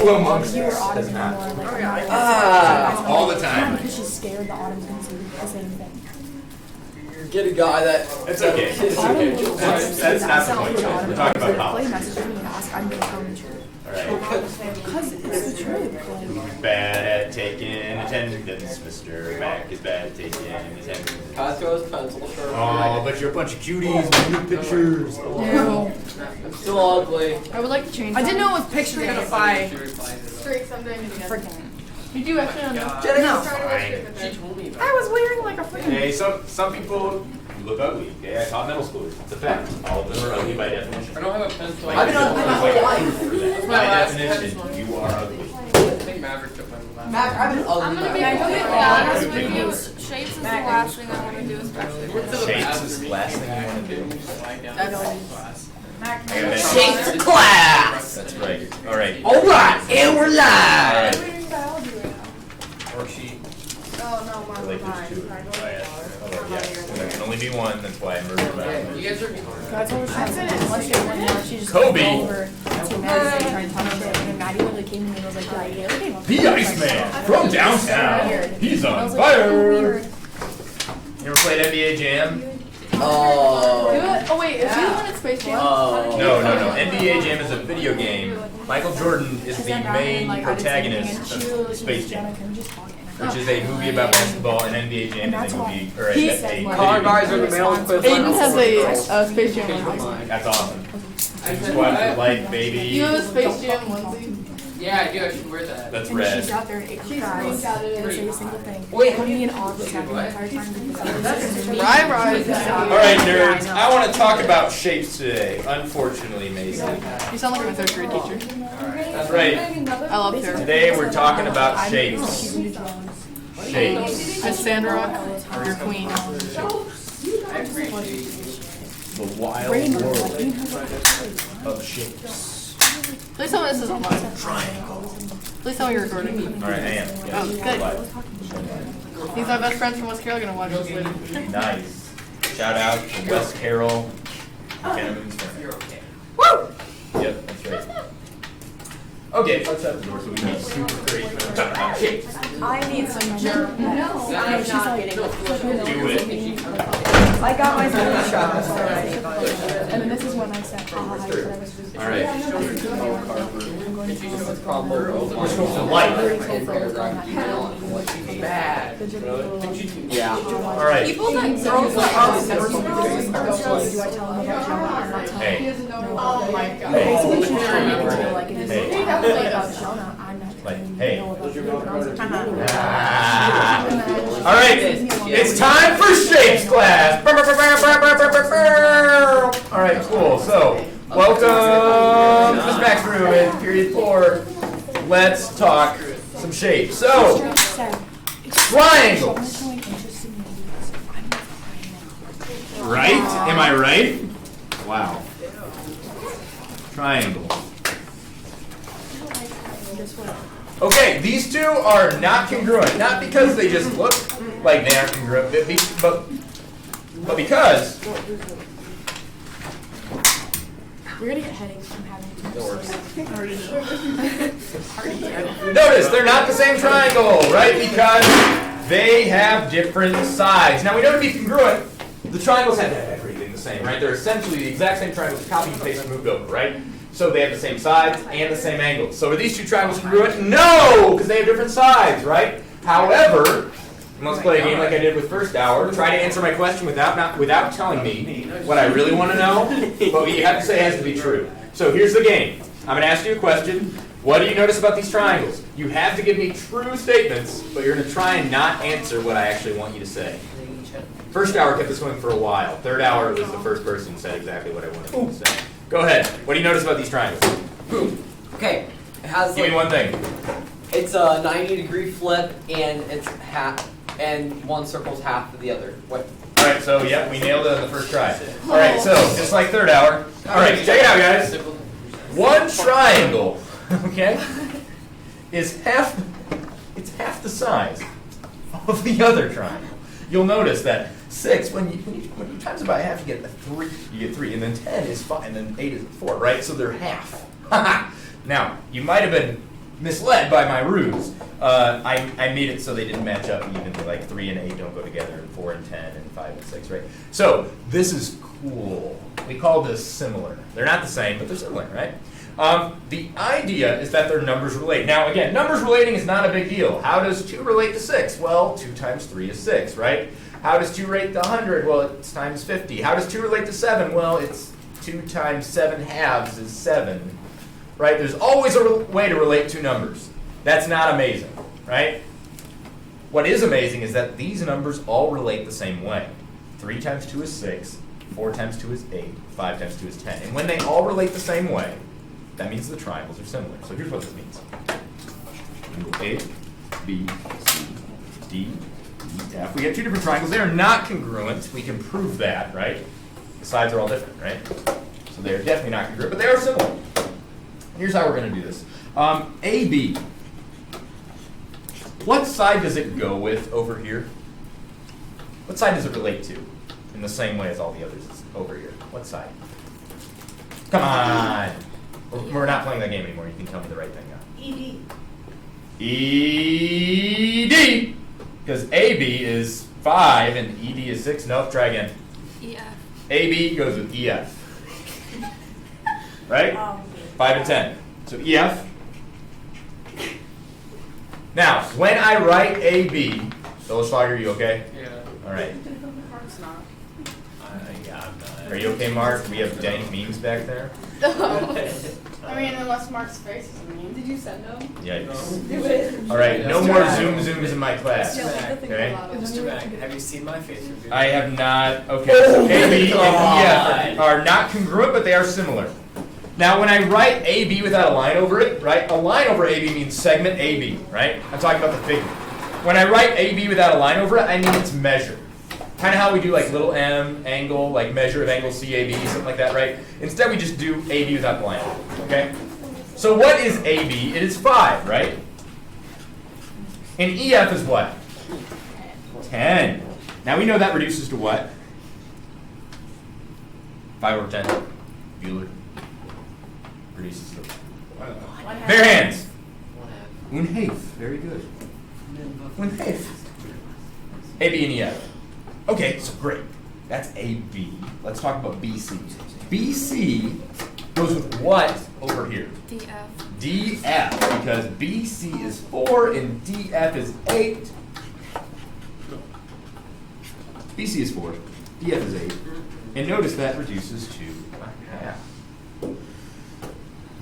Buffalo monks Here, does Autumn not. anymore. Like, All the time. Because she's scared that Autumn's going to say the same thing. Get a guy that. It's okay. It's okay. That's not the point. We're talking about Play politics. messages me and ask, I'm going to tell them the truth. Alright. Because it's the truth. Bad at taking attendance, Mr. Mac is bad at taking attendance. Costco's pencil shirt. Oh, but you're a bunch of cuties with new pictures. I'm still ugly. I would like to change. I didn't know it was picture day. Streak someday again. Did you actually know? No. She told me about I was wearing like a freaking. Hey, some people look ugly. Okay, I taught middle schoolers. It's a fact. All of them are ugly by definition. I don't have a pencil. I've been ugly my whole life. That's my By last definition, pencil. you are ugly. I think Maverick took my last. Mac, I've been ugly. I'm gonna be my whole completely life. honest with you. Shapes is the last thing I want to do, especially with the Shapes is the last thing you want to do. Shapes class! That's right. All right. Alright, and we're live! Worksheet. Oh, no, mine. Like there's two. Oh, yeah. There can only be one. That's why I murdered my You guys are. I told her once she went there, she just Kobe. went over to Maddie and tried to talk shit. And then Maddie literally came to me and was like, yeah, okay. The Iceman from downtown. He's I on was like, oh, fire. weird. You ever played NBA Jam? Oh wait, is he the one in Space Jam? No. NBA Jam is a video game. Michael Jordan is the main protagonist of Space Jam, which is a movie about basketball, and NBA Jam is a movie, or a video Car guys are the game. male equivalent. Aiden has a Space Jam onesie. That's awesome. Squad for life, baby. You have a Space Jam onesie? Yeah, I do. I should wear that. That's And red. she's out there and ate her fries. Didn't say a single thing. Wait. Me and Aud was having the entire time because I was Right. All right, nerds. I want to talk about shapes today. Unfortunately, Mason. You sound like my third grade teacher. That's right. I love her. Today we're talking about shapes. Shapes. Miss Sandrock, your queen. The wild world of shapes. Please tell me this is online. Please tell me you're recording. All right, I am. Oh, good. He's my best friend from West Carroll. Gonna watch this later. Nice. Shout out to West Carroll. Woo! Yep, that's right. Okay, let's shut the door so we can be super great. Shapes. I need some germ. No, I'm not getting Do it. I got myself a shot. It's alright. And then this is when I said, hi, All right. We're supposed to light. Bad. Yeah. All right. People that girls Do I tell them about Jonah or not tell Hey. them? Oh my god. Hey. Basically, she's trying to feel like it is Hey. about Jonah. I'm not Like, going to hey. know about you. And I was like, All right. It's time for shapes class. All right, cool. So, welcome to this Max Room in period 4. Let's talk some shapes. So, triangles. Right? Am I right? Wow. Triangle. Okay, these two are not congruent. Not because they just look like they aren't congruent, but because We're going to get headaches from having notice they're not the same triangle, right? Because they have different sides. Now we know to be congruent, the triangles have to have everything the same, right? They're essentially the exact same triangles, copied and pasted, moved over, right? So they have the same sides and the same angles. So are these two triangles congruent? No, because they have different sides, right? However, let's play a game like I did with first hour. Try to answer my question without telling me what I really want to know, but what you have to say has to be true. So here's the game. I'm going to ask you a question. What do you notice about these triangles? You have to give me true statements, but you're going to try and not answer what I actually want you to say. First hour kept this going for a while. Third hour was the first person who said exactly what I wanted you to say. Go ahead. What do you notice about these triangles? Okay. It has Give me one thing. It's a 90-degree flip, and it's half, and one circle's half of the other. What? All right, so yep, we nailed it on the first try. All right, so just like third hour. All right, check it out, guys. One triangle, okay, is half the size of the other triangle. You'll notice that 6, when you times it by half, you get a 3. You get 3, and then 10 is 5, and then 8 is 4, right? So they're half. Now, you might have been misled by my ruse. I made it so they didn't match up evenly, like 3 and 8 don't go together, and 4 and 10, and 5 and 6, right? So this is cool. We call this similar. They're not the same, but they're similar, right? The idea is that their numbers relate. Now, again, numbers relating is not a big deal. How does 2 relate to 6? Well, 2 times 3 is 6, right? How does 2 relate to 100? Well, it's times 50. How does 2 relate to 7? Well, it's 2 times 7 halves is 7, right? There's always a way to relate two numbers. That's not amazing, right? What is amazing is that these numbers all relate the same way. 3 times 2 is 6, 4 times 2 is 8, 5 times 2 is 10. And when they all relate the same way, that means the triangles are similar. So here's what this means. A, B, C, D, E, F. We have two different triangles. They are not congruent. We can prove that, right? The sides are all different, right? So they are definitely not congruent, but they are similar. Here's how we're going to do this. AB. What side does it go with over here? What side does it relate to in the same way as all the others over here? What side? Come on. We're not playing that game anymore. You can tell me the right thing now. ED. Because AB is 5 and ED is 6. Nope, try again. EF. AB goes with EF. Right? 5 and 10. So EF. Now, when I write AB, Philosopher, are you okay? Yeah. All right. Mark's not. Yeah, I'm not. Are you okay, Mark? We have dank memes back there. I mean, unless Mark's face is mean. Did you send them? Yikes. All right, no more zooms in my class. Okay? Mr. Mack, have you seen my face review? I have not. Okay, so AB and EF are not congruent, but they are similar. Now, when I write AB without a line over it, right? A line over AB means segment AB, right? I'm talking about the figure. When I write AB without a line over it, I mean its measure. Kind of how we do like little m, angle, like measure of angle CAB, something like that, right? Instead, we just do AB without the line, okay? So what is AB? It is 5, right? And EF is what? 10. Now we know that reduces to what? 5 over 10. Bueller. Reduces to bare hands. Unhalf. Very good. Unhalf. AB and EF. Okay, so great. That's AB. Let's talk about BC. BC goes with what over here? DF. DF, because BC is 4 and DF is 8. BC is 4, DF is 8. And notice that reduces to a half.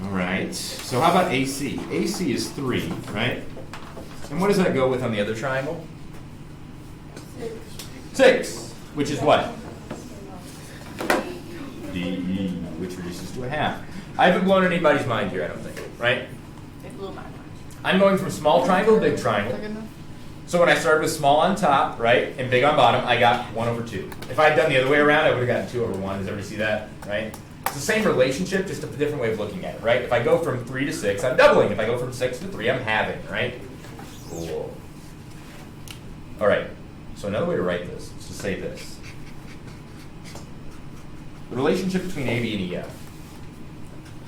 All right, so how about AC? AC is 3, right? And what does that go with on the other triangle? 6, which is what? DE, which reduces to a half. I haven't blown anybody's mind here, I don't think, right? It blew my mind. I'm going from small triangle to big triangle. So when I started with small on top, right, and big on bottom, I got 1 over 2. If I had done the other way around, I would have gotten 2 over 1. Does everybody see that, right? It's the same relationship, just a different way of looking at it, right? If I go from 3 to 6, I'm doubling. If I go from 6 to 3, I'm halving, right? Cool. All right, so another way to write this is to say this. The relationship between AB and EF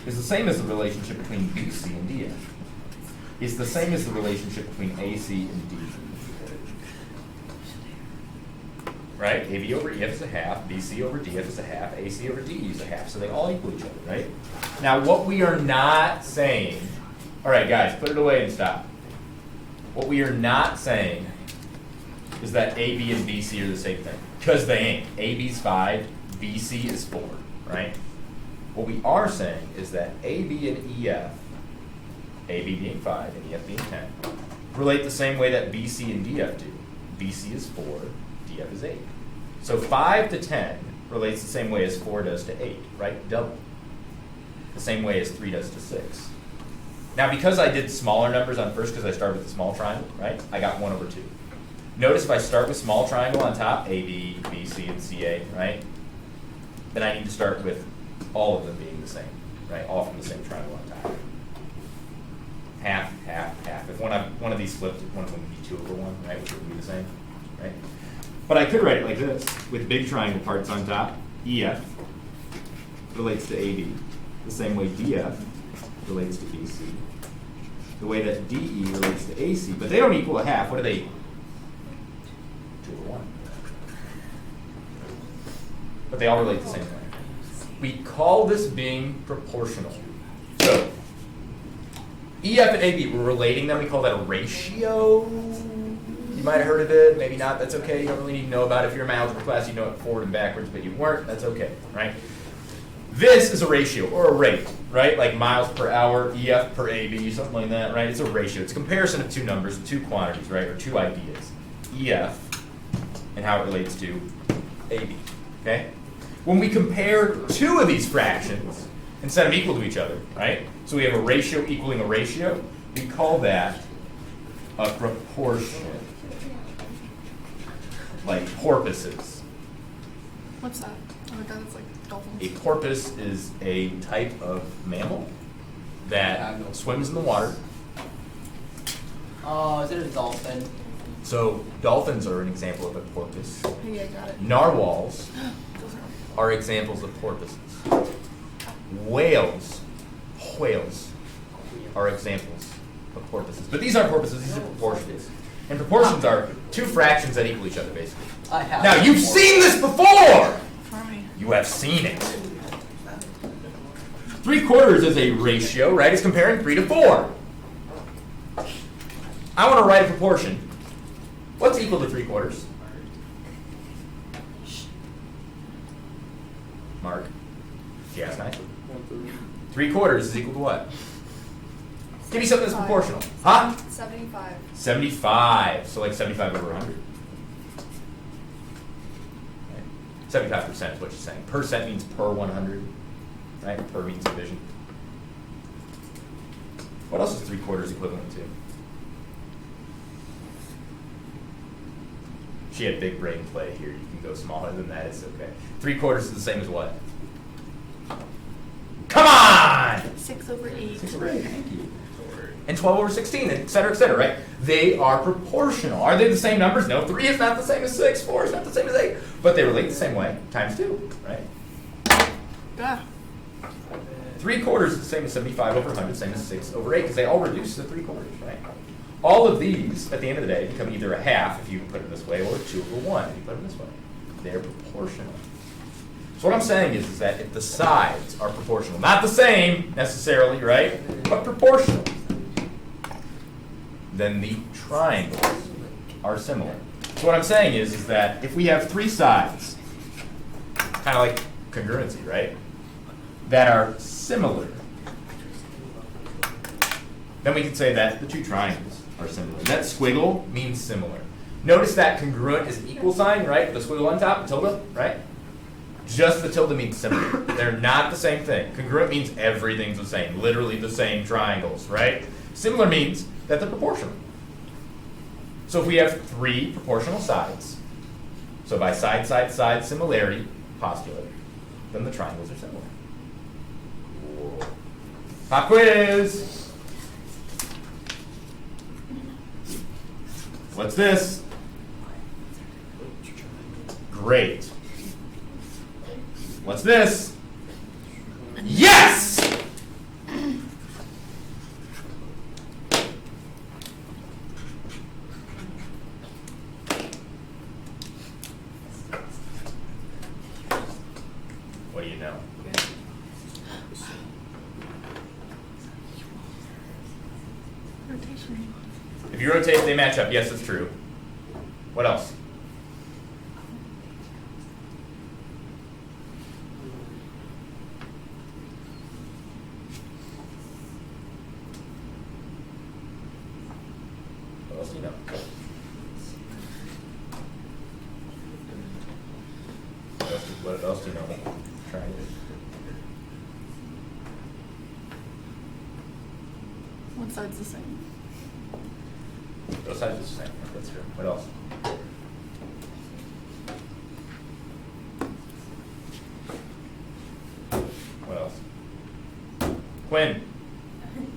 is the same as the relationship between BC and DF. It's the same as the relationship between AC and DE. Right? AB over EF is a half, BC over DF is a half, AC over DE is a half. So they all equal each other, right? Now what we are not saying, all right guys, put it away and stop. What we are not saying is that AB and BC are the same thing. Because they ain't. AB's 5, BC is 4, right? What we are saying is that AB and EF, AB being 5 and EF being 10, relate the same way that BC and DF do. BC is 4, DF is 8. So 5 to 10 relates the same way as 4 does to 8, right? Double. The same way as 3 does to 6. Now because I did smaller numbers on first because I started with a small triangle, right? I got 1 over 2. Notice if I start with small triangle on top, AB, BC, and CA, right? Then I need to start with all of them being the same, right? All from the same triangle on top. Half, half, half. If one of these flipped, one of them would be 2 over 1, right? Which would be the same, right? But I could write it like this, with big triangle parts on top. EF relates to AB, the same way DF relates to BC, the way that DE relates to AC, but they don't equal a half. What are they? 2 over 1. But they all relate the same way. We call this being proportional. So, EF and AB, we're relating them. We call that a ratio. You might have heard of it, maybe not. That's okay. You don't really need to know about it. If you're in my algebra class, you know it forward and backwards, but you weren't. That's okay, right? This is a ratio, or a rate, right? Like miles per hour, EF per AB, something like that, right? It's a ratio. It's a comparison of two numbers, two quantities, right? Or two ideas. EF and how it relates to AB, okay? When we compare two of these fractions and set them equal to each other, right? So we have a ratio equaling a ratio. We call that a proportion. Like porpoises. What's that? Oh my god, it's like dolphins. A porpoise is a type of mammal that swims in the water. Oh, is it a dolphin? So dolphins are an example of a porpoise. Yeah, I got it. Narwhals are examples of porpoises. Whales are examples of porpoises. But these aren't porpoises, these are proportions. And proportions are two fractions that equal each other, basically. I have. Now, you've seen this before! Harmony. You have seen it. 3/4 is a ratio, right? It's comparing 3 to 4. I want to write a proportion. What's equal to 3/4? Mark? Yes, nice. 3/4 is equal to what? Give me something that's proportional. Huh? 75. 75. So like 75 over 100. 75% is what you're saying. Percent means per 100. Right? Per means division. What else is 3/4 equivalent to? She had big brain play here. You can go smaller than that. It's okay. 3/4 is the same as what? Come on! 6 over 8. 6 over 8. Thank you. And 12 over 16, et cetera, right? They are proportional. Are they the same numbers? No, 3 is not the same as 6, 4 is not the same as 8. But they relate the same way, times 2, right? Yeah. 3/4 is the same as 75 over 100, same as 6 over 8, because they all reduce to 3/4, right? All of these, at the end of the day, become either a half, if you put it this way, or 2 over 1, if you put it this way. They're proportional. So what I'm saying is that if the sides are proportional, not the same necessarily, right? But proportional, then the triangles are similar. So what I'm saying is that if we have 3 sides, kind of like congruency, right? That are similar, then we can say that the 2 triangles are similar. That squiggle means similar. Notice that congruent is an equal sign, right? The squiggle on top, the tilde, right? Just the tilde means similar. They're not the same thing. Congruent means everything's the same, literally the same triangles, right? Similar means that they're proportional. So if we have 3 proportional sides, so by side, similarity postulate, then the triangles are similar. Pop quiz! What's this? Great. What's this? Yes! What do you know? Rotation. If you rotate, they match up. Yes, that's true. What else? What else do you know? What else do you know? Try it. One side's the same. Both sides are the same. That's true. What else? What else? Quinn.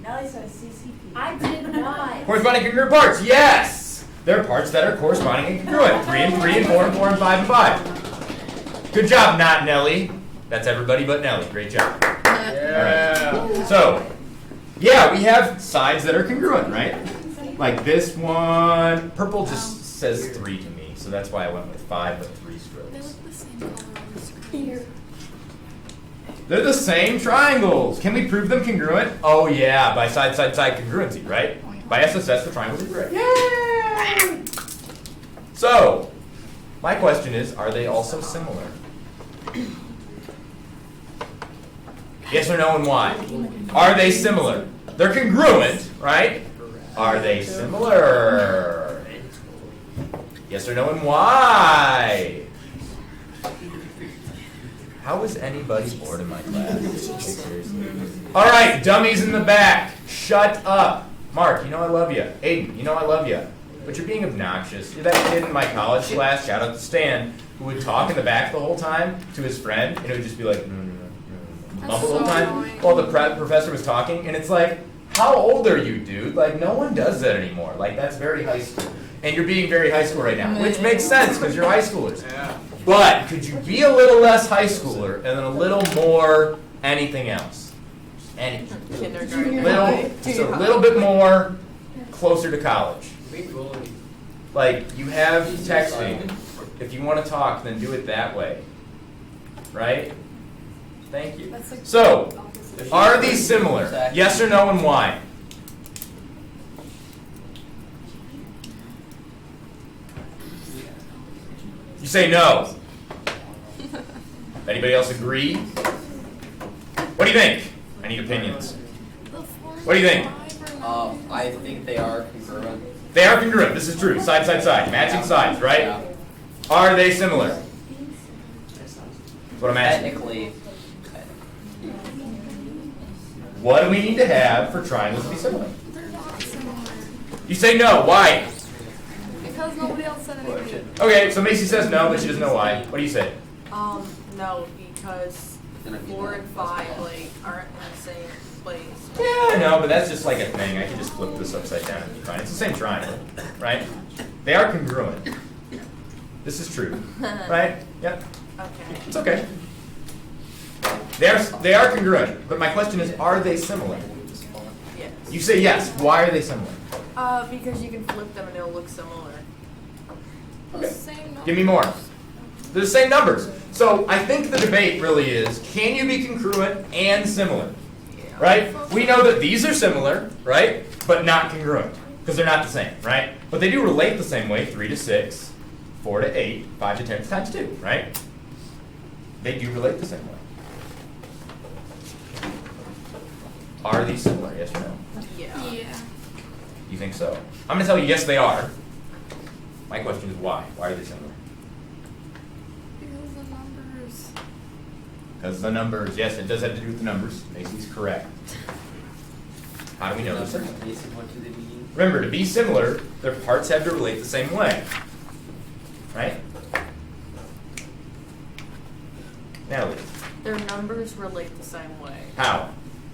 Nellie says CCP. I did not. Corresponding congruent parts. Yes! There are parts that are corresponding and congruent. 3 and 3 and 4 and 4 and 5 and 5. Good job, not Nellie. That's everybody but Nellie. Great job. Yeah. All right. So, Yeah, we have sides that are congruent, right? Like this one. Purple just says 3 to me, so that's why I went with 5, but 3 strokes. the same color on the screen. They're the same triangles. Can we prove them congruent? Oh yeah, by side-side-side congruency, right? By SSS, the triangles are correct. Yay! So, my question is, are they also similar? Yes or no, and why? Are they similar? They're congruent, right? Are they similar? Yes or no, and why? How is anybody bored in my class? Seriously. All right, dummies in the back, shut up. Mark, you know I love you. Aiden, you know I love you. But you're being obnoxious. You're that kid in my college class, shout out to Stan, who would talk in the back the whole time to his friend, and it would just be like, mumble the whole time while the professor was talking, and it's like, how old are you, dude? Like, no one does that anymore. Like, that's very high school. And you're being very high school right now, which makes sense because you're high schoolers. Yeah. But could you be a little less high schooler and then a little more anything else? Anything. Just a little bit more closer to college. Like, you have texting. If you want to talk, then do it that way. Right? Thank you. So, are these similar? Yes or no, and why? You say no. Anybody else agree? What do you think? I need opinions. What do you think? I think they are congruent. They are congruent. This is true. Side, side, side. Matching sides, right? Yeah. Are they similar? That's what I'm asking. Technically. What do we need to have for triangles to be similar? They're not similar. You say no. Why? Because nobody else said anything. Okay, so Macy says no, but she doesn't know why. What do you say? No, because 4 and 5 like aren't in the same place. Yeah, I know, but that's just like a thing. I can just flip this upside down and be fine. It's the same triangle, right? They are congruent. This is true, right? Yep. Okay. It's okay. They are congruent, but my question is, are they similar? Yes. You say yes. Why are they similar? Because you can flip them and it'll look similar. Okay. Same number. Give me more. They're the same numbers. So I think the debate really is, can you be congruent and similar? Yeah. Right? We know that these are similar, right? But not congruent, because they're not the same, right? But they do relate the same way, 3 to 6, 4 to 8, 5 to 10 times 2, right? They do relate the same way. Are these similar, yes or no? Yeah. You think so? I'm going to tell you yes, they are. My question is why? Why are they similar? Because the numbers. Because the numbers, yes, it does have to do with the numbers. Macy's correct. How do we know this? What do they mean? Remember, to be similar, their parts have to relate the same way. Right? Natalie, Their numbers relate the same way. how?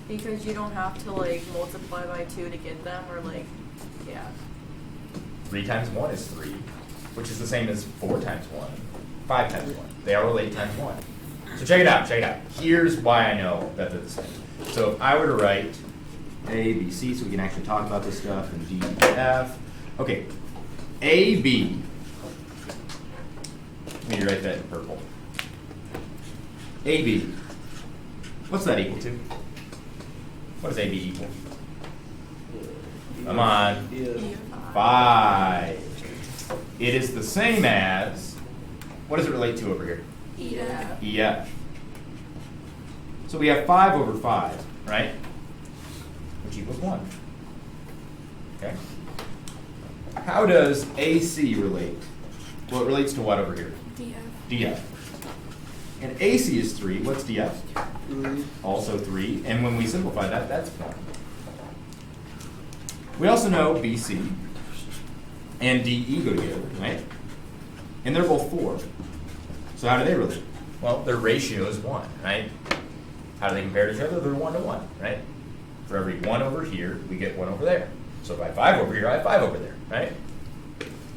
Because you don't have to like multiply by 2 to get them, or like, yeah. 3 times 1 is 3, which is the same as 4 times 1, 5 times 1. They all relate times 1. So check it out, check it out. Here's why I know that they're the same. So if I were to write A, B, C, so we can actually talk about this stuff, and D, E, F. Okay, A, B. Let me write that in purple. A, B. What's that equal to? What does A, B equal? Come on. 5. It is the same as, what does it relate to over here? Yeah. EF. So we have 5 over 5, right? Which equals 1. Okay. How does AC relate? Well, it relates to what over here? DF. DF. And AC is 3. What's DF? 3. Also 3. And when we simplify that, that's 1. We also know BC and DE go together, right? And they're both 4. So how do they relate? Well, their ratio is 1, right? How do they compare to each other? They're 1 to 1, right? For every 1 over here, we get 1 over there. So if I have 5 over here, I have 5 over there, right?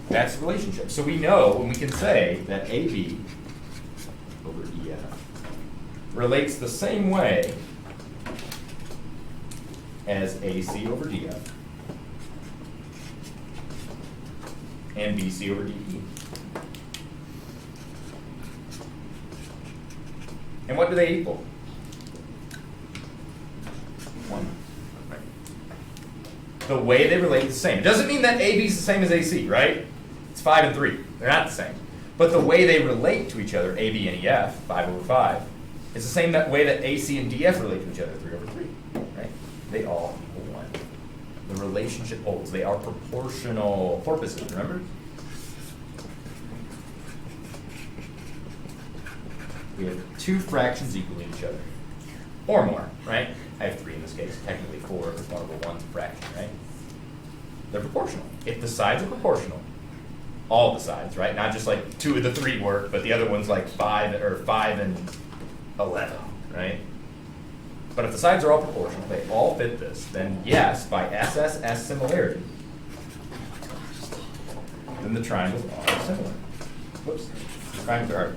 That's the relationship. So we know, and we can say that AB over EF relates the same way as AC over DF and BC over DE. And what do they equal? 1. Right. The way they relate is the same. It doesn't mean that AB is the same as AC, right? It's 5 and 3. They're not the same. But the way they relate to each other, AB and EF, 5 over 5, is the same way that AC and DF relate to each other, 3 over 3. Right? They all equal 1. The relationship holds. They are proportional porpoises, remember? We have 2 fractions equaling each other. Or more, right? I have 3 in this case. Technically 4 if one over 1's a fraction, right? They're proportional. If the sides are proportional, all the sides, right? Not just like 2 of the 3 work, but the other one's like 5 and 11, right? But if the sides are all proportional, they all fit this, then yes, by SSS similarity, then the triangles are similar. Whoops. The triangles are.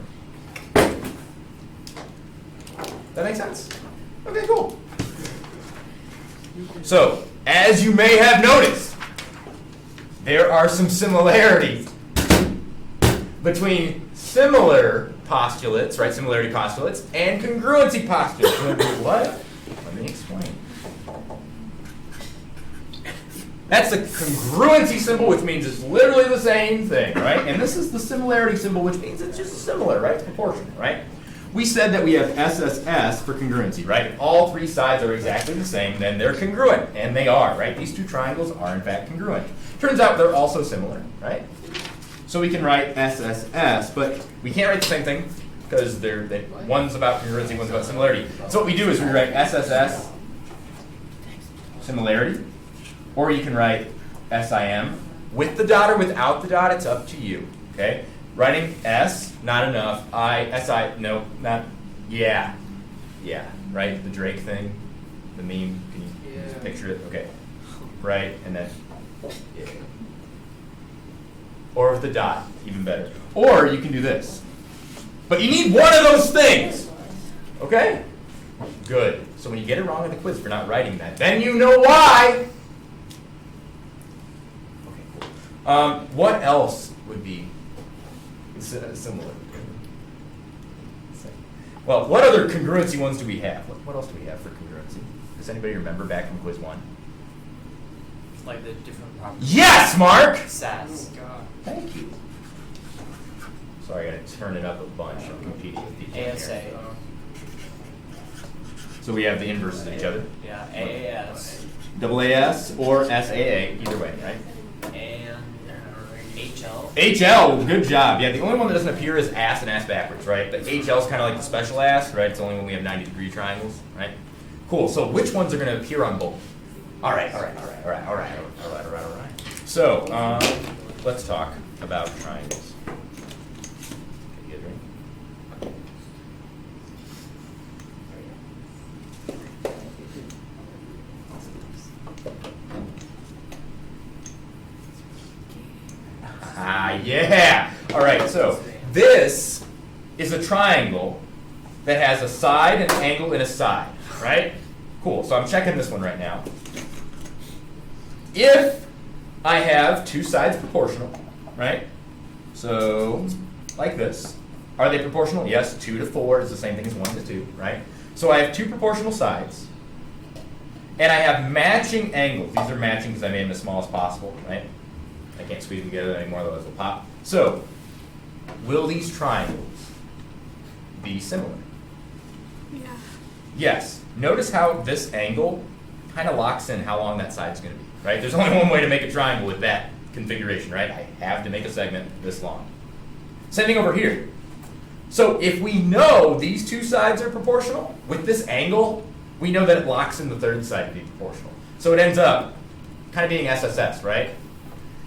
That makes sense? Okay, cool. So, as you may have noticed, there are some similarities between similar postulates, right, similarity postulates, and congruency postulates. What? Let me explain. That's the congruency symbol, which means it's literally the same thing, right? And this is the similarity symbol, which means it's just similar, right? It's proportional, right? We said that we have SSS for congruency, right? If all 3 sides are exactly the same, then they're congruent, and they are, right? These 2 triangles are in fact congruent. Turns out they're also similar, right? So we can write SSS, but we can't write the same thing because one's about congruency, one's about similarity. So what we do is we write SSS similarity, or you can write SIM with the dot or without the dot. It's up to you. Okay, writing S not enough. SI no not yeah, right. The Drake thing, the meme. Can you just picture it? Okay, right, and then yeah. Or with the dot, even better. Or you can do this. But you need one of those things. Okay? Good. So when you get it wrong in the quiz for not writing that, then you know why. Okay, cool. What else would be similar? Well, what other congruency ones do we have? What else do we have for congruency? Does anybody remember back from quiz 1? Like the different properties. Yes, Mark! SAS. Thank you. Sorry, I gotta turn it up a bunch. I'm competing with the ASA. So we have the inverses of each other. Yeah, AAS. AAS or SAA, either way, right? And HL. HL, good job. Yeah, the only one that doesn't appear is ass and ass backwards, right? The HL is kind of like the special ass, right? It's only when we have 90-degree triangles, right? Cool. So which ones are going to appear on both? All right. So let's talk about triangles. Get a drink. Yeah. All right, so this is a triangle that has a side, an angle, and a side, right? Cool, so I'm checking this one right now. If I have 2 sides proportional, right? So, like this. Are they proportional? Yes, 2 to 4 is the same thing as 1 to 2, right? So I have 2 proportional sides, and I have matching angles. These are matching because I made them as small as possible, right? I can't squeeze them together anymore, otherwise they'll pop. So, will these triangles be similar? Yeah. Yes. Notice how this angle kind of locks in how long that side's going to be, right? There's only one way to make a triangle with that configuration, right? I have to make a segment this long. Same thing over here. So if we know these 2 sides are proportional, with this angle, we know that it locks in the 3rd side to be proportional. So it ends up kind of being SSS, right?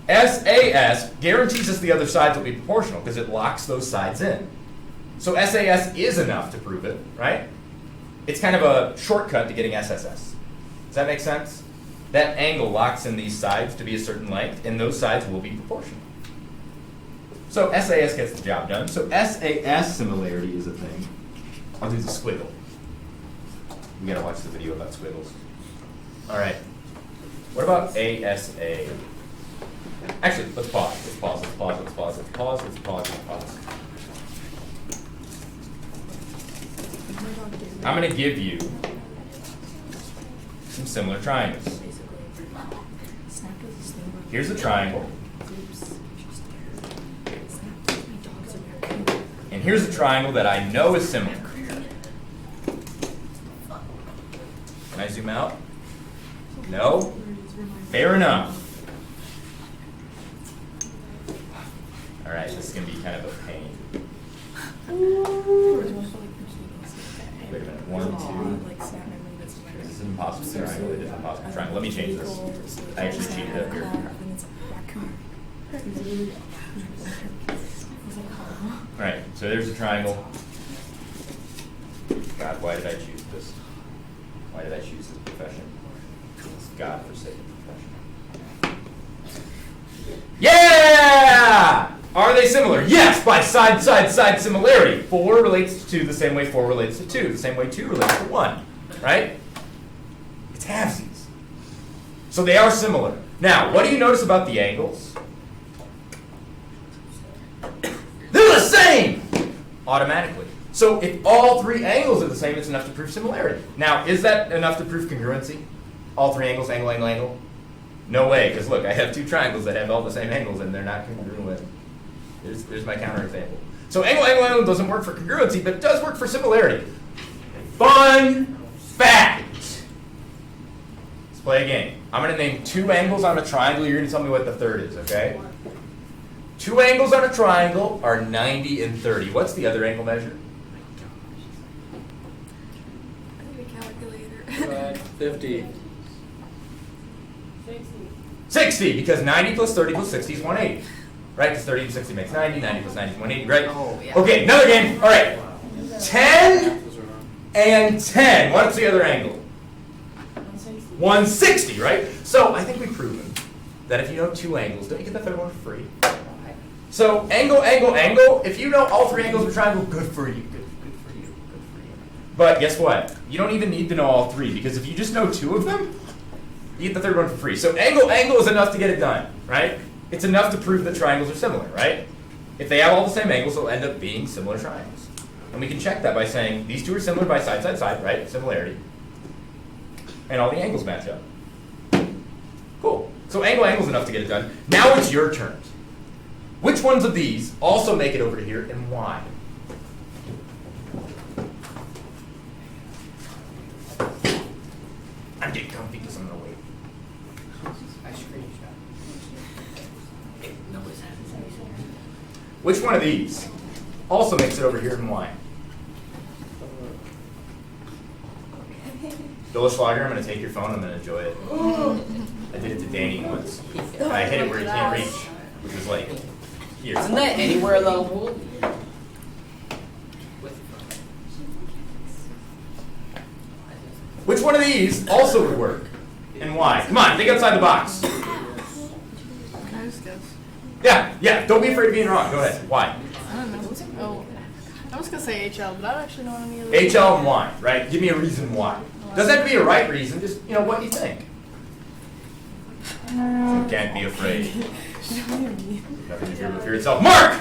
SAS guarantees us the other sides will be proportional because it locks those sides in. So SAS is enough to prove it, right? It's kind of a shortcut to getting SSS. Does that make sense? That angle locks in these sides to be a certain length, and those sides will be proportional. So SAS gets the job done. So SAS similarity is a thing. I'll do the squiggle. We gotta watch the video about squiggles. All right. What about ASA? Actually, let's pause. Let's pause. Let's pause. Let's pause. Let's pause. Let's pause. Let's pause. I'm going to give you some similar triangles. Here's a triangle. And here's a triangle that I know is similar. Can I zoom out? No? Fair enough. All right, this is going to be kind of a pain. Wait a minute. 1, 2. This is an impossible triangle. It is an impossible triangle. Let me change this. I actually cheated up here. All right, so there's a triangle. God, why did I choose this? Why did I choose this profession? It's God-forsaken profession. Yeah! Are they similar? Yes, by side similarity. 4 relates to 2 the same way 4 relates to 2, the same way 2 relates to 1, right? It's halvesies. So they are similar. Now, what do you notice about the angles? They're the same! Automatically. So if all 3 angles are the same, it's enough to prove similarity. Now, is that enough to prove congruency? All 3 angles, angle, angle, angle? No way, because look, I have 2 triangles that have all the same angles and they're not congruent. There's my counterexample. So angle, angle, angle doesn't work for congruency, but it does work for similarity. Fun fact! Let's play a game. I'm going to name 2 angles on a triangle. You're going to tell me what the third is, okay? 2 angles on a triangle are 90 and 30. What's the other angle measure? Calculator. 50. 60, because 90 plus 30 plus 60 is 180. Right? Because 30 plus 60 makes 90, 90 plus 90 is 180, right? Oh, yeah. Okay, another game. All right. 10 and 10. What's the other angle? 160, right? So I think we've proven that if you know 2 angles, don't you get the third one for free? So angle, angle, angle. If you know all 3 angles of a triangle, good for you. Good for you. Good for you. But guess what? You don't even need to know all 3, because if you just know 2 of them, you get the third one for free. So angle, angle is enough to get it done, right? It's enough to prove that triangles are similar, right? If they have all the same angles, they'll end up being similar triangles. And we can check that by saying these 2 are similar by side, side, side, right? Similarity. And all the angles match up. Cool. So angle, angle is enough to get it done. Now it's your turn. Which ones of these also make it over to here, and why? I'm getting comfy because I'm going to wait. Which one of these also makes it over here, and why? Bill Schlager, I'm going to take your phone, I'm going to enjoy it. I did it to Danny once. And I hit it where he can't reach, which is like, here. Isn't that anywhere though? Which one of these also would work, and why? Come on, think outside the box. Can I just guess? Yeah, don't be afraid of being wrong. Go ahead. Why? I don't know. Oh, I was gonna say HL, but I don't actually know any of HL and Y, right? Give me a reason why. Doesn't have to be a right reason, just, what you think. You can't be afraid. Nothing to fear but fear itself. Mark!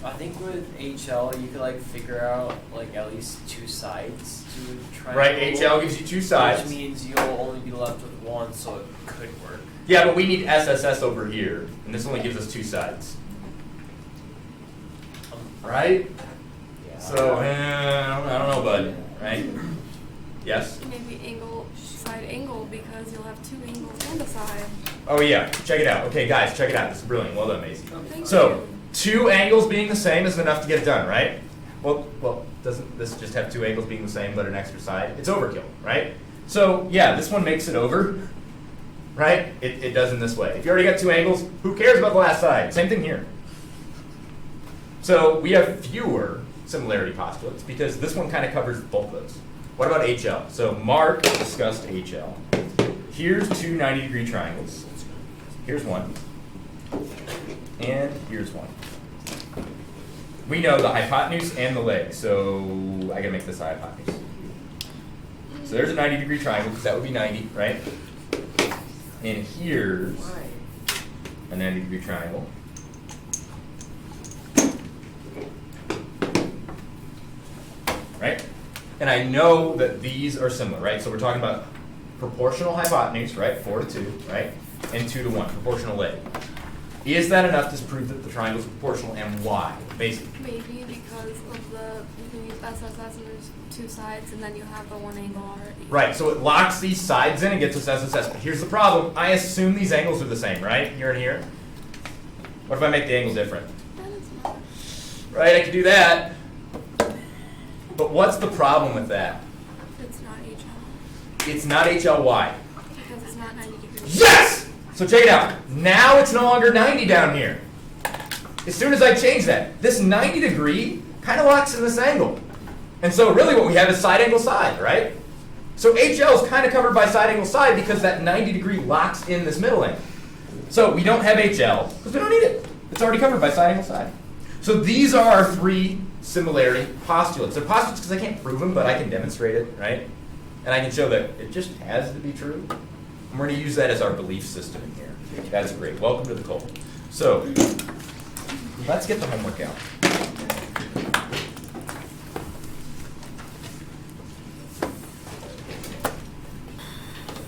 I think with HL you could figure out at least 2 sides to a triangle. Right, HL gives you 2 sides. Which means you'll only be left with 1, so it could work. Yeah, but we need SSS over here, and this only gives us 2 sides. Right? Yeah. So, I don't know, bud. Right? Yes? Maybe angle, side angle, because you'll have 2 angles and a side. Oh yeah, check it out. Okay, guys, check it out. This is brilliant. Well done, Macy. Thank So, you. 2 angles being the same isn't enough to get it done, right? Well, doesn't this just have 2 angles being the same but an extra side? It's overkill, right? So, yeah, this one makes it over, right? It does in this way. If you already got 2 angles, who cares about the last side? Same thing here. So, we have fewer similarity postulates because this one kind of covers both of those. What about HL? So, Mark discussed HL. Here's 2 90-degree triangles. Here's one. And here's one. We know the hypotenuse and the leg, so I gotta make this the hypotenuse. So there's a 90-degree triangle, because that would be 90, right? And here's a 90-degree triangle. Right? And I know that these are similar, right? So we're talking about proportional hypotenuse, right? 4 to 2, right? And 2 to 1, proportionally. Is that enough to prove that the triangle is proportional, and why? Basically. Maybe because of you can use SSS and there's two sides and then you have the one angle already. Right, so it locks these sides in and gets us SSS. But here's the problem. I assume these angles are the same, right? Here and here. What if I make the angle different? That is not. Right, I could do that. But what's the problem with that? It's not HL. It's not HLY. Because it's not 90 degrees. Yes! So check it out. Now it's no longer 90 down here. As soon as I change that, this 90 degree kind of locks in this angle. And so really what we have is side angle side, right? So HL is kind of covered by side angle side because that 90 degree locks in this middle angle. So we don't have HL because we don't need it. It's already covered by side angle side. So these are our 3 similarity postulates. They're postulates because I can't prove them, but I can demonstrate it, right? And I can show that it just has to be true. And we're going to use that as our belief system in here. That's great. Welcome to the cult. So let's get the homework out.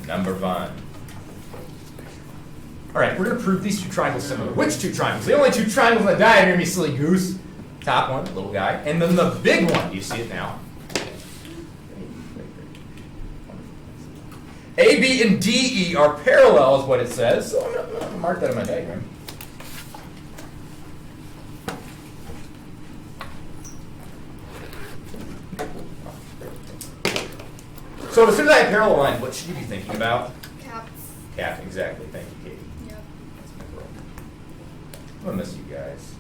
Number 1. All right, we're going to prove these 2 triangles similar. Which 2 triangles? The only 2 triangles in the diagram, you silly goose. Top one, little guy, and then the big one. Do you see it now? A, B, and D, E are parallel is what it says. So I'm going to mark that in my diagram. So as soon as I have parallel lines, what should you be thinking about? Caps. Cap, exactly. Thank you, Katie. Yep. That's my girl. I'm going to miss you guys.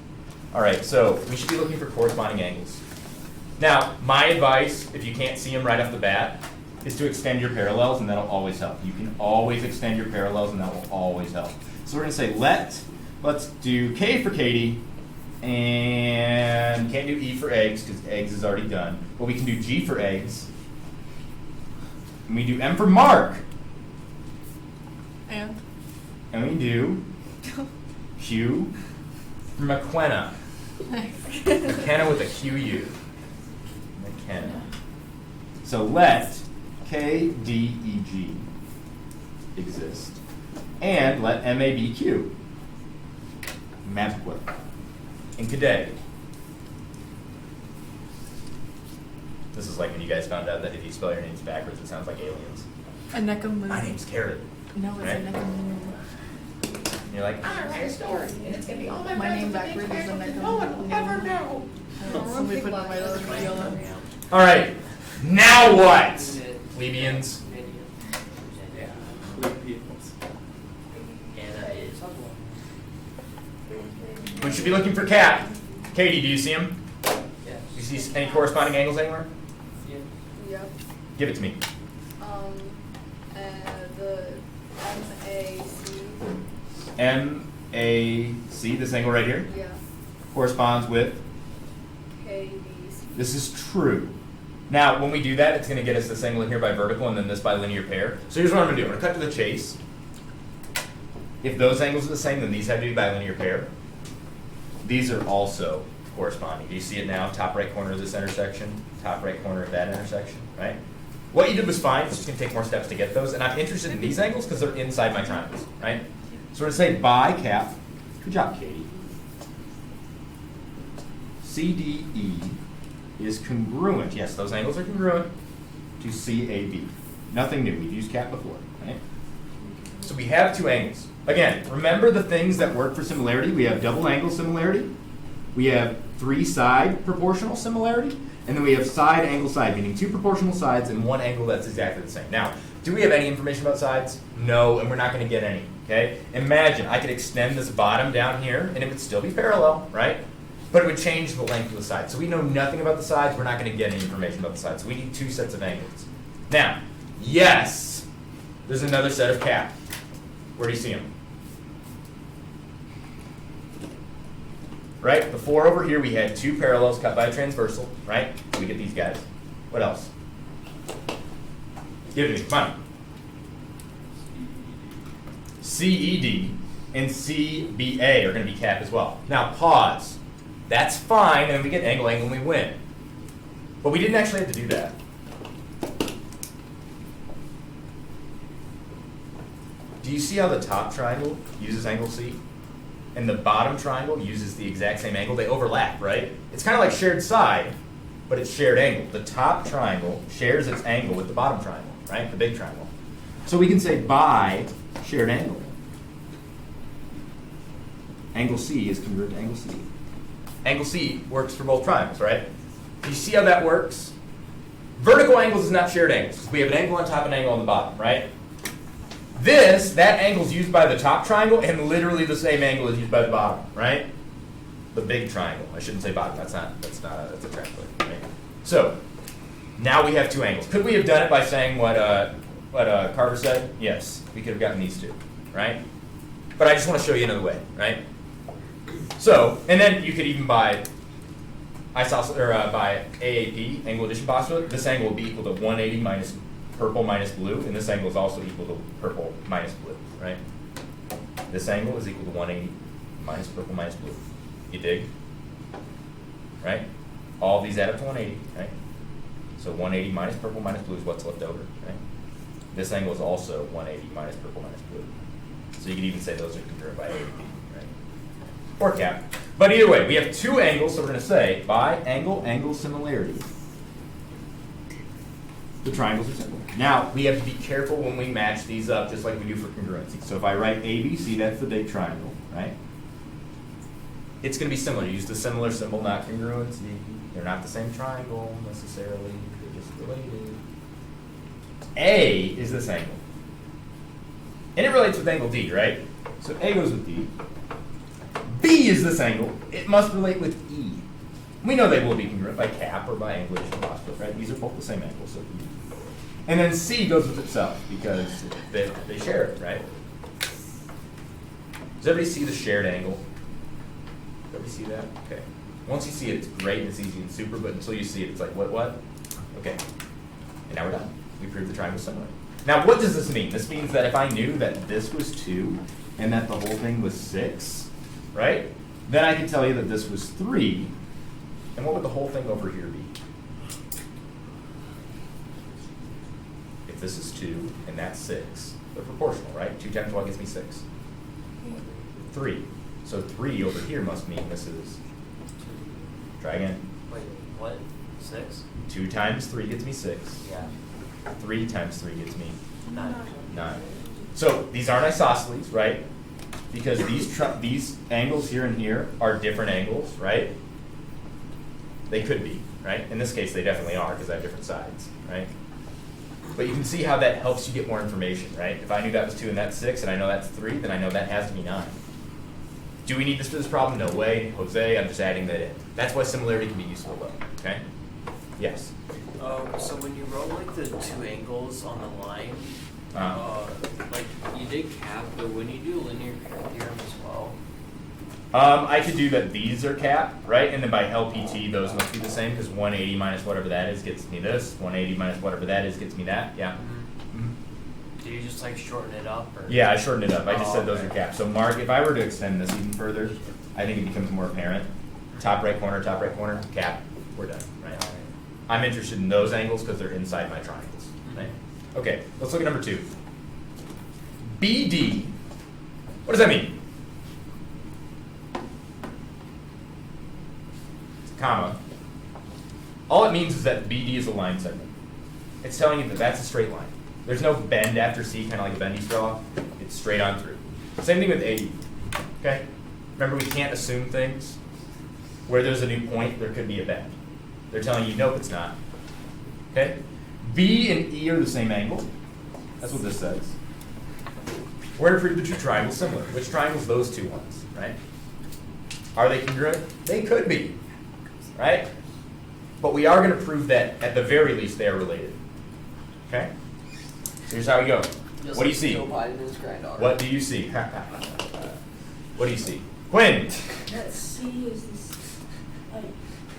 All right, so we should be looking for corresponding angles. Now, my advice, if you can't see them right off the bat, is to extend your parallels, and that'll always help. You can always extend your parallels, and that will always help. So we're going to say let's do K for Katie, and can't do E for eggs, because eggs is already done. But we can do G for eggs, and we do M for Mark. And we do Q for McKenna. McKenna with a Q-U. McKenna. So let K, D, E, G exist. And let M, A, B, Q. Mapquip. And Cadet. This is like when you guys found out that if you spell your names backwards, it sounds like aliens. My name's Carrot. No, it's Right? a Necum. And you're like, I'm gonna write a story, and it's gonna be all My name backwards is a Necum. no one will ever know. Somebody put it on my other video. All right, now what? Plebeians. We should be looking for Cap. Katie, do you see him? Do you see any corresponding angles anywhere? Yep. Give it to me. The MAC. MAC, this angle right here, Yeah. corresponds with, KBC. this is true. Now, when we do that, it's going to get us this angle in here by vertical and then this by linear pair. So here's what I'm going to do. I'm going to cut to the chase. If those angles are the same, then these have to be by linear pair. These are also corresponding. Do you see it now? Top right corner of this intersection, top right corner of that intersection, right? What you did was fine. It's just going to take more steps to get those. And I'm interested in these angles because they're inside my triangles, right? So we're going to say by Cap. Good job, Katie. CDE is congruent. Yes, those angles are congruent to CAB. Nothing new. We've used Cap before, right? So we have 2 angles. Again, remember the things that work for similarity. We have double angle similarity. We have 3 side proportional similarity. And then we have side angle side, meaning 2 proportional sides and 1 angle that's exactly the same. Now, do we have any information about sides? No, and we're not going to get any. Okay? Imagine I could extend this bottom down here, and it would still be parallel, right? But it would change the length of the side. So we know nothing about the sides. We're not going to get any information about the sides. So we need 2 sets of angles. Now, yes, there's another set of Cap. Where do you see them? Right? Before over here we had 2 parallels cut by a transversal, right? So we get these guys. What else? Give it to me, come on. CED and CBA are going to be cap as well. Now pause. That's fine, and we get angle, and we win. But we didn't actually have to do that. Do you see how the top triangle uses angle C? And the bottom triangle uses the exact same angle? They overlap, right? It's kind of like shared side, but it's shared angle. The top triangle shares its angle with the bottom triangle, right? The big triangle. So we can say by shared angle. Angle C is congruent to angle C. Angle C works for both triangles, right? Do you see how that works? Vertical angles is not shared angles. We have an angle on top and an angle on the bottom, right? That angle is used by the top triangle, and literally the same angle is used by the bottom, right? The big triangle. I shouldn't say bottom. That's a triangle, right? So now we have two angles. Could we have done it by saying what Carver said? Yes, we could have gotten these two, right? But I just want to show you another way, right? So, and then you could even by AAP, angle addition postulate, this angle will be equal to 180 minus purple minus blue, and this angle is also equal to purple minus blue, right? This angle is equal to 180 minus purple minus blue. You dig? Right? All these add up to 180, right? So 180 minus purple minus blue is what's left over, right? This angle is also 180 minus purple minus blue. So you could even say those are congruent by AAP, right? Or cap. But either way, we have two angles, so we're going to say by angle similarity, the triangles are similar. Now, we have to be careful when we match these up, just like we do for congruency. So if I write ABC, that's the big triangle, right? It's going to be similar. Use the similar symbol, not congruency. They're not the same triangle necessarily. They're just related. A is this angle. And it relates with angle D, right? So A goes with D. B is this angle. It must relate with E. We know they will be congruent by cap or by angle addition postulate, right? These are both the same angle, so E. And then C goes with itself because they share it, right? Does everybody see the shared angle? Does everybody see that? Okay. Once you see it, it's great and it's easy and super, but until you see it, it's like, what? Okay. And now we're done. We proved the triangle similar. Now, what does this mean? This means that if I knew that this was 2 and that the whole thing was 6, right? Then I could tell you that this was 3. And what would the whole thing over here be? If this is 2 and that's 6, they're proportional, right? 2 times 1 gets me 6. 3. So 3 over here must mean this is, try again. Wait, what? 6? 2 times 3 gets me 6. Yeah. 3 times 3 gets me 9. 9. So these aren't isosceles, right? Because these angles here and here are different angles, right? They could be, right? In this case, they definitely are because I have different sides, right? But you can see how that helps you get more information, right? If I knew that was 2 and that's 6, and I know that's 3, then I know that has to be 9. Do we need this for this problem? No way. Jose, I'm just adding that in. That's why similarity can be useful, though, okay? Yes? So when you wrote like the 2 angles on the line, like you did cap, but when you do linear theorem as well? I could do that these are cap, right? And then by LPT, those must be the same because 180 minus whatever that is gets me this. 180 minus whatever that is gets me that. Yeah. Mm-hmm. Do you just like shorten it up? Or? Yeah, I shortened it up. I just said those okay. are cap. So Mark, if I were to extend this even further, I think it becomes more apparent. Top right corner, cap. We're done, right? I'm interested in those angles because they're inside my triangles, right? Okay, let's look at number 2. BD. What does that mean? Comma. All it means is that BD is a line segment. It's telling you that that's a straight line. There's no bend after C, kind of like a bendy straw. It's straight on through. Same thing with AD. Okay? Remember, we can't assume things. Where there's a new point, there could be a bend. They're telling you, nope, it's not. Okay? B and E are the same angle. That's what this says. We're going to prove the two triangles similar. Which triangles? Those two ones, right? Are they congruent? They could be, right? But we are going to prove that, at the very least, they are related. Okay? So here's how we go. Just What do you see? Joe Biden and his granddaughter. What do you see? What do you see? Quinn! That C is this, like,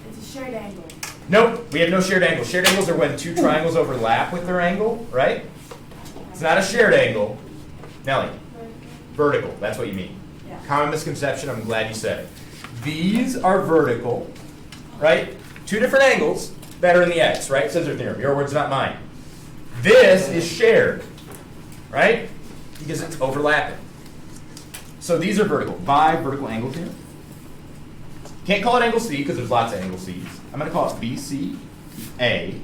it's a shared angle. Nope, we have no shared angles. Shared angles are when two triangles overlap with their angle, right? It's not a shared angle. Nellie, vertical, that's what you mean. Common misconception, I'm glad you said it. These are vertical, right? Two different angles that are in the X, right? Scissor theorem, your words, not mine. This is shared, right? Because it's overlapping. So these are vertical. By vertical angles here. Can't call it angle C because there's lots of angle C's. I'm going to call it BCA,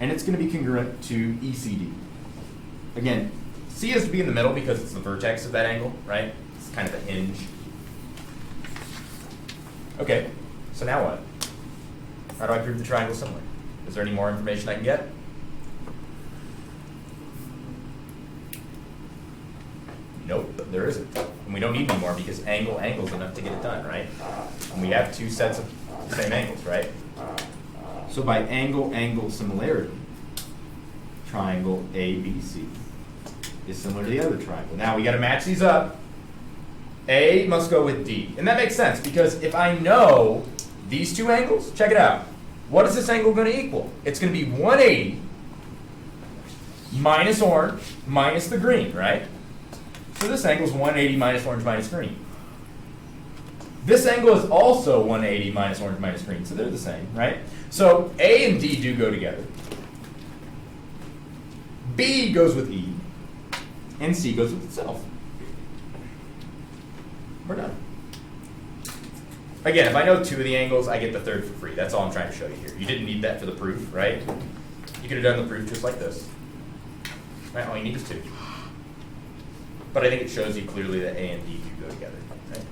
and it's going to be congruent to ECD. Again, C has to be in the middle because it's the vertex of that angle, right? It's kind of a hinge. Okay, so now what? How do I prove the triangle similar? Is there any more information I can get? Nope, there isn't. And we don't need any more because angle is enough to get it done, right? And we have two sets of the same angles, right? So by angle similarity, triangle ABC is similar to the other triangle. Now we got to match these up. A must go with D. And that makes sense because if I know these two angles, check it out. What is this angle going to equal? It's going to be 180 minus orange minus the green, right? So this angle is 180 minus orange minus green. This angle is also 180 minus orange minus green, so they're the same, right? So A and D do go together. B goes with E, and C goes with itself. We're done. Again, if I know two of the angles, I get the third for free. That's all I'm trying to show you here. You didn't need that for the proof, right? You could have done the proof just like this. Right? All you need is two. But I think it shows you clearly that A and D do go together. Right?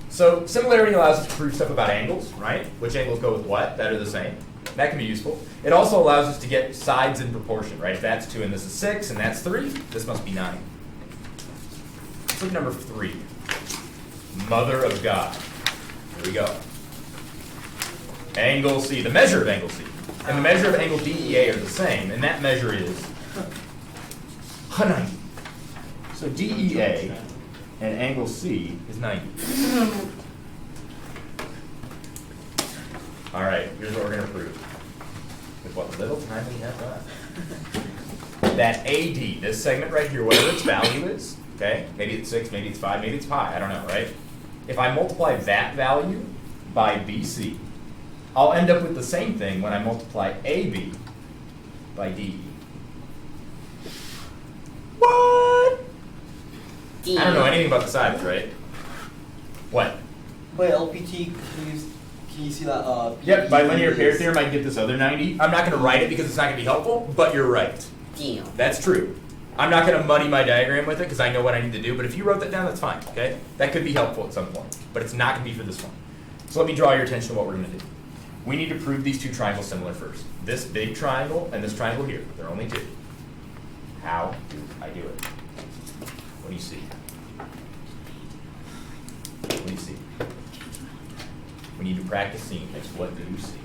So similarity allows us to prove stuff about angles, right? Which angles go with what, that are the same. That can be useful. It also allows us to get sides in proportion, right? If that's 2 and this is 6 and that's 3, this must be 9. Let's look at number 3. Mother of God. Here we go. Angle C, the measure of angle C. And the measure of angle DEA are the same, and that measure is 90. So DEA and angle C is 90. All right, here's what we're going to prove. With what little time we have left. That AD, this segment right here, whatever its value is, okay? Maybe it's 6, maybe it's 5, maybe it's pi, I don't know, right? If I multiply that value by BC, I'll end up with the same thing when I multiply AB by DE. What? I don't know anything about the sides, right? What? Wait, LPT, can you see that? Yep, by linear pair theorem, I can get this other 90. I'm not going to write it because it's not going to be helpful, but you're right. Damn. That's true. I'm not going to muddy my diagram with it because I know what I need to do, but if you wrote that down, that's fine, okay? That could be helpful at some point, but it's not going to be for this one. So let me draw your attention to what we're going to do. We need to prove these two triangles similar first. This big triangle and this triangle here. There are only two. How do I do it? What do you see? What do you see? We need to practice seeing things. What do you see?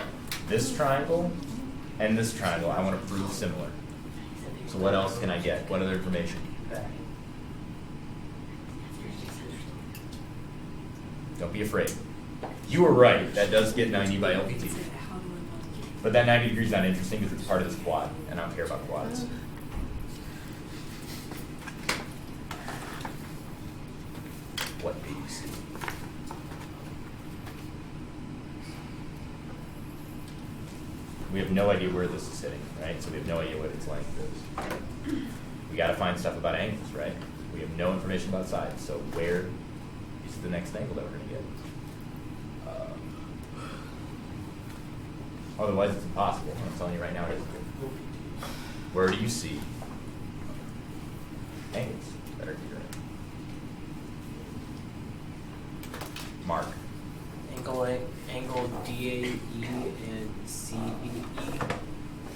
This triangle and this triangle, I want to prove similar. So what else can I get? What other information? Don't be afraid. You were right. That does get 90 by LPT. But that 90 degrees is not interesting because it's part of this quad, and I don't care about quads. What do you see? We have no idea where this is sitting, right? So we have no idea what its length is. We got to find stuff about angles, right? We have no information about sides. So where is the next angle that we're going to get? Otherwise, it's impossible. I'm telling you right now, it isn't. Where do you see angles that are congruent? Mark. Angle DAE and CBE.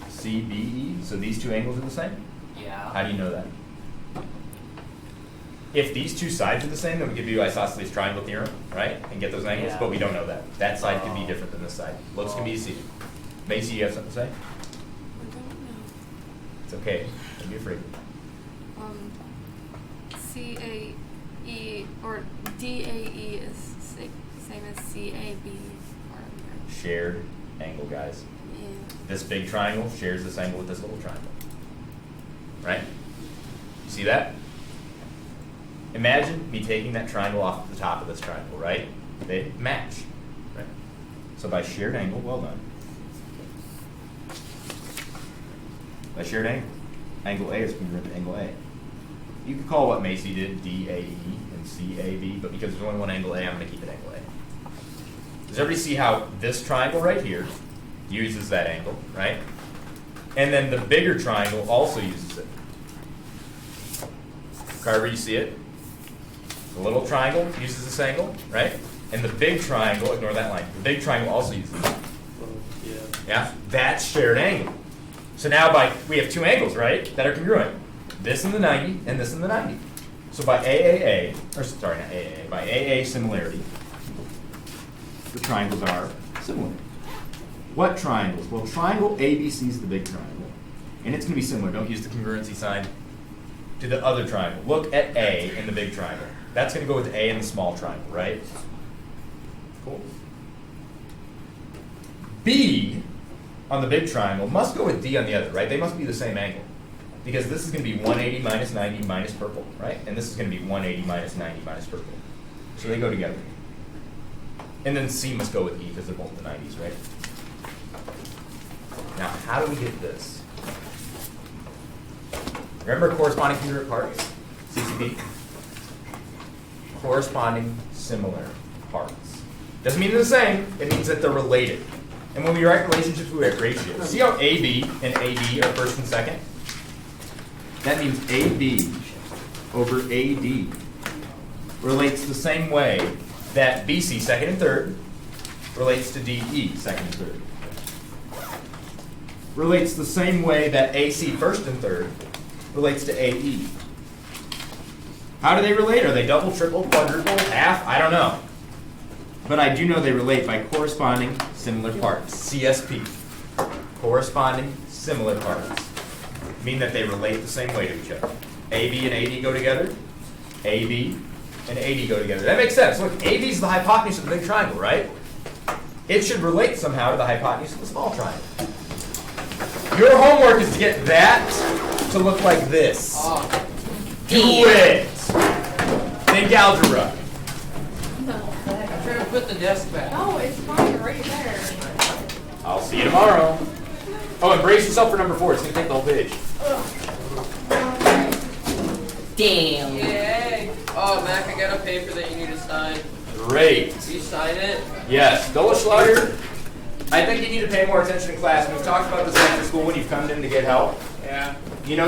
CBE? So these two angles are the same? Yeah. How do you know that? If these two sides are the same, then we could do isosceles triangle theorem, right? And get those angles, Yeah. but we don't know that. That side could be different than this side. Looks can be C. Macy, you have something to say? I don't know. It's okay. Don't be afraid. CAE or DAE is same as CAB. shared angle, guys. Yeah. This big triangle shares this angle with this little triangle. Right? You see that? Imagine me taking that triangle off the top of this triangle, right? They match. Right? So by shared angle, well done. By shared angle, angle A is congruent to angle A. You could call what Macy did DAE and CAB, but because there's only one angle A, I'm going to keep it angle A. Does everybody see how this triangle right here uses that angle, right? And then the bigger triangle also uses it. Carver, you see it? The little triangle uses this angle, right? And the big triangle, ignore that line, the big triangle also uses it. Yeah? That's shared angle. So now we have two angles, right, that are congruent. This in the 90 and this in the 90. So by by AA similarity, the triangles are similar. What triangles? Well, triangle ABC is the big triangle, and it's going to be similar. Don't use the congruency sign to the other triangle. Look at A in the big triangle. That's going to go with A in the small triangle, right? Cool. B on the big triangle must go with D on the other, right? They must be the same angle. Because this is going to be 180 minus 90 minus purple, right? And this is going to be 180 minus 90 minus purple. So they go together. And then C must go with E because they're both the 90s, right? Now, how do we get this? Remember corresponding congruent parts? CCD? Corresponding similar parts. Doesn't mean they're the same. It means that they're related. And when we write relationships, we write ratios. See how AB and AD are first and second? That means AB over AD relates the same way that BC, second and third, relates to DE, second and third. Relates the same way that AC, first and third, relates to AE. How do they relate? Are they double, triple, quadruple, half? I don't know. But I do know they relate by corresponding similar parts. CSP. Corresponding similar parts. Mean that they relate the same way to each other. AB and AD go together. AB and AD go together. That makes sense. Look, AB is the hypotenuse of the big triangle, right? It should relate somehow to the hypotenuse of the small triangle. Your homework is to get that to look like this. Do it! Think algebra. I'm trying to put the desk back. No, it's fine, right there. I'll see you tomorrow. Oh, and brace yourself for number 4. It's going to take the whole page. Damn. Yay. Oh, Mac, I got a paper that you need to sign. Great. You sign it? Yes. Dolleschlager, I think you need to pay more attention in class. We've talked about this after school when you've come in to get help. Yeah. You know,